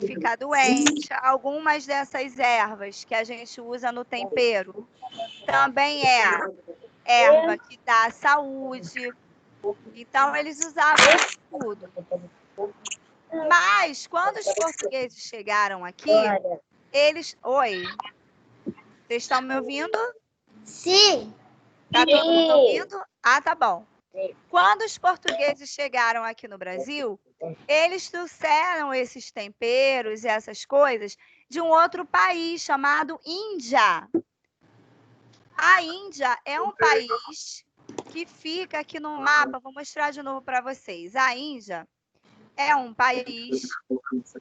ficar doente. Algumas dessas ervas que a gente usa no tempero também é erva que dá saúde. Então, eles usavam isso tudo. Mas, quando os portugueses chegaram aqui, eles... Oi, vocês estão me ouvindo? Sim. Tá todo mundo ouvindo? Ah, tá bom. Quando os portugueses chegaram aqui no Brasil, eles trouxeram esses temperos e essas coisas de um outro país chamado Índia. A Índia é um país que fica aqui no mapa, vou mostrar de novo para vocês. A Índia é um país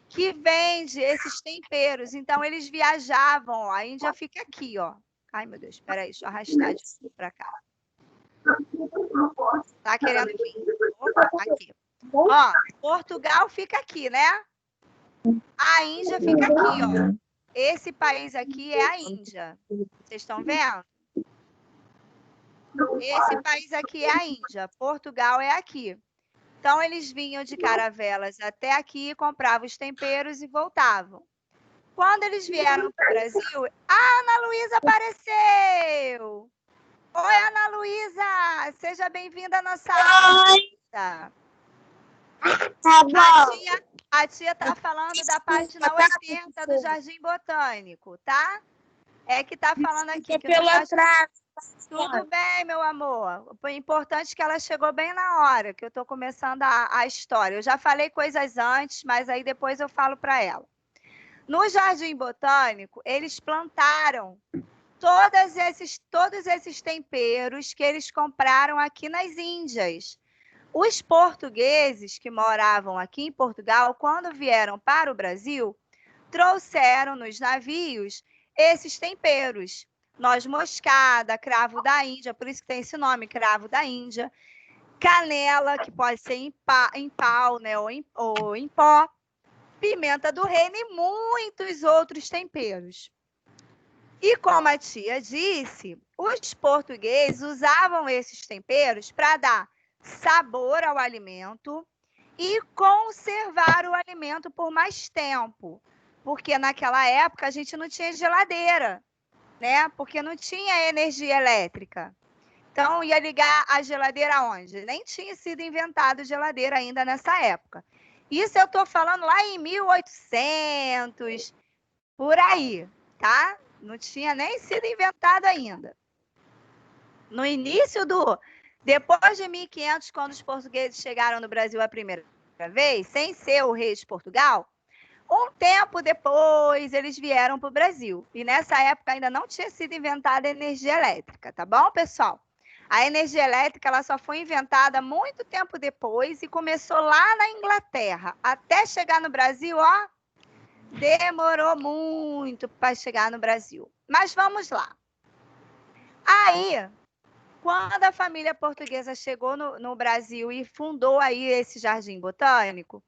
que vende esses temperos. Então, eles viajavam, ó. A Índia fica aqui, ó. Ai, meu Deus, espera aí, deixa eu arrastar de novo para cá. Tá querendo vir? Opa, aqui. Ó, Portugal fica aqui, né? A Índia fica aqui, ó. Esse país aqui é a Índia. Vocês estão vendo? Esse país aqui é a Índia. Portugal é aqui. Então, eles vinham de caravelas até aqui, compravam os temperos e voltavam. Quando eles vieram para o Brasil, a Ana Luísa apareceu! Oi, Ana Luísa! Seja bem-vinda à nossa aula. Tá bom. A tia está falando da página 80 do Jardim Botânico, tá? É que está falando aqui. Que Pelo atraso. Tudo bem, meu amor. O importante é que ela chegou bem na hora, que eu estou começando a história. Eu já falei coisas antes, mas aí depois eu falo para ela. No Jardim Botânico, eles plantaram todos esses temperos que eles compraram aqui nas Índias. Os portugueses que moravam aqui em Portugal, quando vieram para o Brasil, trouxeram nos navios esses temperos. Noz moscada, cravo da Índia, por isso que tem esse nome, cravo da Índia. Canela, que pode ser em pau, né, ou em pó. Pimenta do reino e muitos outros temperos. E como a tia disse, os portugueses usavam esses temperos para dar sabor ao alimento e conservar o alimento por mais tempo. Porque naquela época a gente não tinha geladeira, né? Porque não tinha energia elétrica. Então, ia ligar a geladeira onde? Nem tinha sido inventada geladeira ainda nessa época. Isso eu estou falando lá em 1800, por aí, tá? Não tinha nem sido inventado ainda. No início depois de 1500, quando os portugueses chegaram no Brasil a primeira vez, sem ser o rei de Portugal, um tempo depois eles vieram para o Brasil. E nessa época ainda não tinha sido inventada a energia elétrica, tá bom, pessoal? A energia elétrica ela só foi inventada muito tempo depois e começou lá na Inglaterra. Até chegar no Brasil, ó, demorou muito para chegar no Brasil. Mas vamos lá. Aí, quando a família portuguesa chegou no Brasil e fundou aí esse jardim botânico,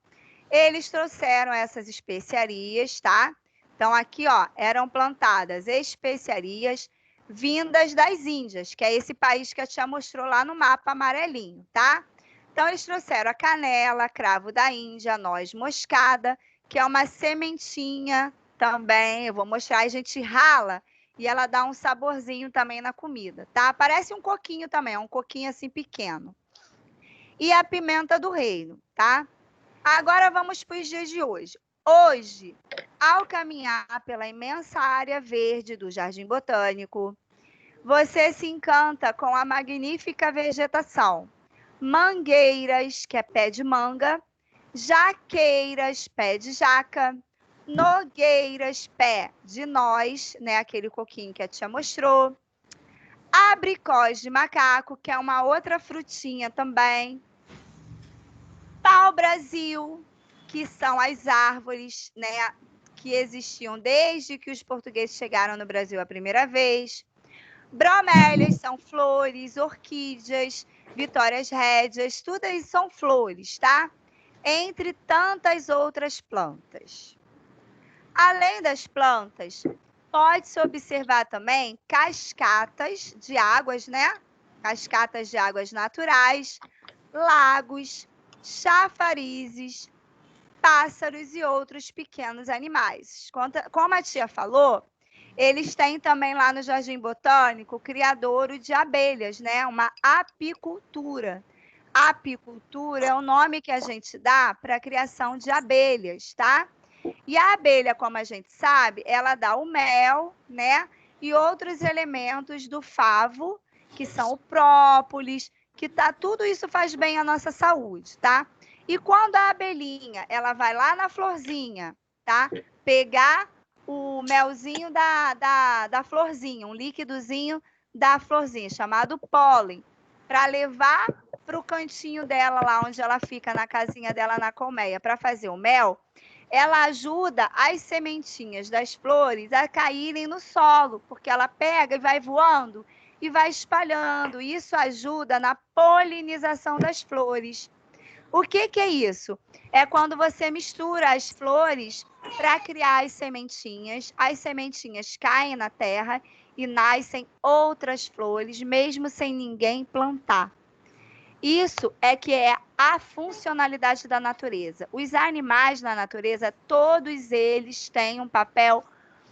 eles trouxeram essas especiarias, tá? Então, aqui, ó, eram plantadas especiarias vindas das Índias, que é esse país que a tia mostrou lá no mapa amarelinho, tá? Então, eles trouxeram a canela, cravo da Índia, noz moscada, que é uma sementinha também. Eu vou mostrar, a gente rala e ela dá um saborzinho também na comida, tá? Parece um coquinho também, é um coquinho assim pequeno. E a pimenta do reino, tá? Agora vamos para os dias de hoje. Hoje, ao caminhar pela imensa área verde do Jardim Botânico, você se encanta com a magnífica vegetação. Mangueiras, que é pé de manga, jaqueiras, pé de jaca, nogueiras, pé de noz, né, aquele coquinho que a tia mostrou, abricós de macaco, que é uma outra frutinha também, pau-brasil, que são as árvores, né, que existiam desde que os portugueses chegaram no Brasil a primeira vez. Bromélias são flores, orquídeas, vitórias rédias, tudo isso são flores, tá? Entre tantas outras plantas. Além das plantas, pode-se observar também cascatas de águas, né? Cascatas de águas naturais, lagos, chafarizes, pássaros e outros pequenos animais. Como a tia falou, eles têm também lá no Jardim Botânico o criadouro de abelhas, né? Uma apicultura. Apicultura é o nome que a gente dá para a criação de abelhas, tá? E a abelha, como a gente sabe, ela dá o mel, né? E outros elementos do favo, que são o própolis, tudo isso faz bem à nossa saúde, tá? E quando a abelhinha, ela vai lá na florzinha, tá? Pegar o melzinho da florzinha, um líquidozinho da florzinha, chamado pólen, para levar para o cantinho dela, lá onde ela fica, na casinha dela, na colmeia, para fazer o mel, ela ajuda as sementinhas das flores a caírem no solo, porque ela pega e vai voando e vai espalhando. Isso ajuda na polinização das flores. O que é isso? É quando você mistura as flores para criar as sementinhas caem na terra e nascem outras flores, mesmo sem ninguém plantar. Isso é a funcionalidade da natureza. Os animais na natureza, todos eles têm um papel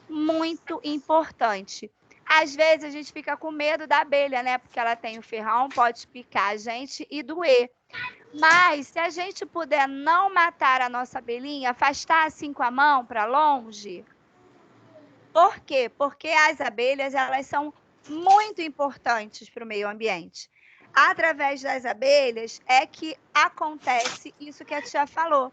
muito importante. Às vezes a gente fica com medo da abelha, né? Porque ela tem o ferrão, pode picar a gente e doer. Mas se a gente puder não matar a nossa abelhinha, afastar assim com a mão para longe. Por quê? Porque as abelhas, elas são muito importantes para o meio ambiente. Através das abelhas é que acontece isso que a tia falou.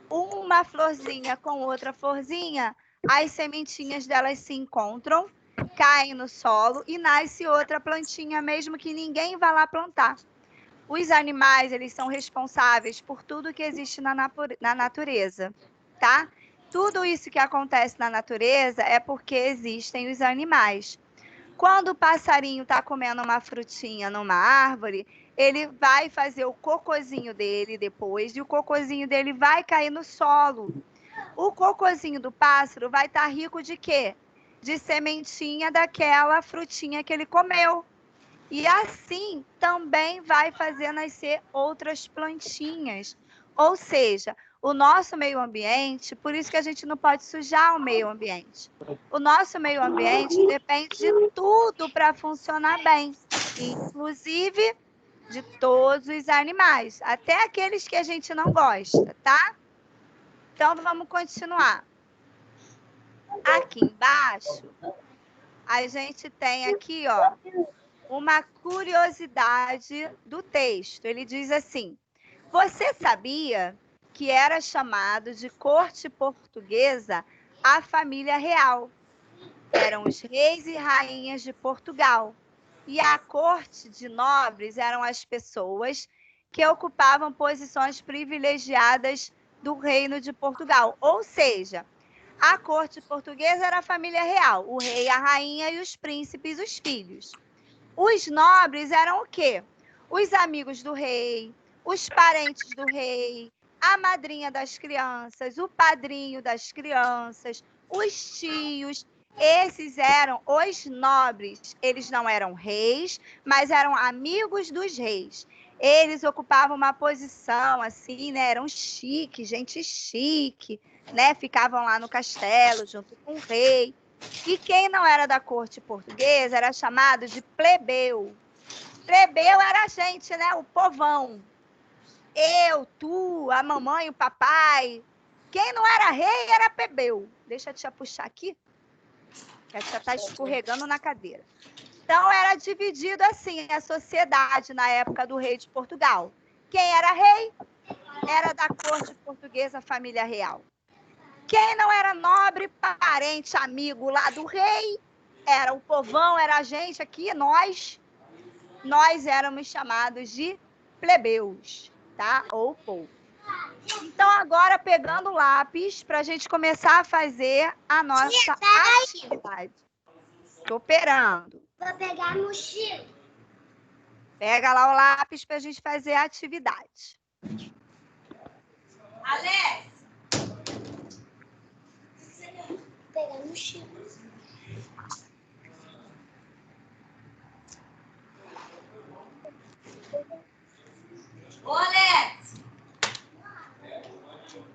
Uma florzinha com outra florzinha, as sementinhas delas se encontram, caem no solo e nasce outra plantinha, mesmo que ninguém vá lá plantar. Os animais, eles são responsáveis por tudo que existe na natureza, tá? Tudo isso que acontece na natureza é porque existem os animais. Quando o passarinho está comendo uma frutinha numa árvore, ele vai fazer o cocozinho dele depois, e o cocozinho dele vai cair no solo. O cocozinho do pássaro vai estar rico de quê? De sementinha daquela frutinha que ele comeu. E assim também vai fazer nascer outras plantinhas. Ou seja, o nosso meio ambiente, por isso que a gente não pode sujar o meio ambiente. O nosso meio ambiente depende de tudo para funcionar bem, inclusive de todos os animais, até aqueles que a gente não gosta, tá? Então vamos continuar. Aqui embaixo, a gente tem aqui, ó, uma curiosidade do texto. Ele diz assim: você sabia que era chamado de corte portuguesa a família real? Eram os reis e rainhas de Portugal. E a corte de nobres eram as pessoas que ocupavam posições privilegiadas do reino de Portugal. Ou seja, a corte portuguesa era a família real, o rei, a rainha e os príncipes, os filhos. Os nobres eram o quê? Os amigos do rei, os parentes do rei, a madrinha das crianças, o padrinho das crianças, os tios. Esses eram os nobres. Eles não eram reis, mas eram amigos dos reis. Eles ocupavam uma posição assim, né? Eram chiques, gente chique, né? Ficavam lá no castelo junto com o rei. E quem não era da corte portuguesa era chamado de plebeu. Plebeu era a gente, né? O povão. Eu, tu, a mamãe, o papai. Quem não era rei era plebeu. Deixa eu te puxar aqui, que a tia está escorregando na cadeira. Então, era dividido assim a sociedade na época do rei de Portugal. Quem era rei era da corte portuguesa, família real. Quem não era nobre, parente, amigo lá do rei, era o povão, era a gente aqui, nós éramos chamados de plebeus, tá? Ou povo. Então, agora, pegando o lápis, para a gente começar a fazer a nossa atividade. Estou operando. Vou pegar a mochila. Pega lá o lápis para a gente fazer a atividade. Alex! Vou pegar a mochila.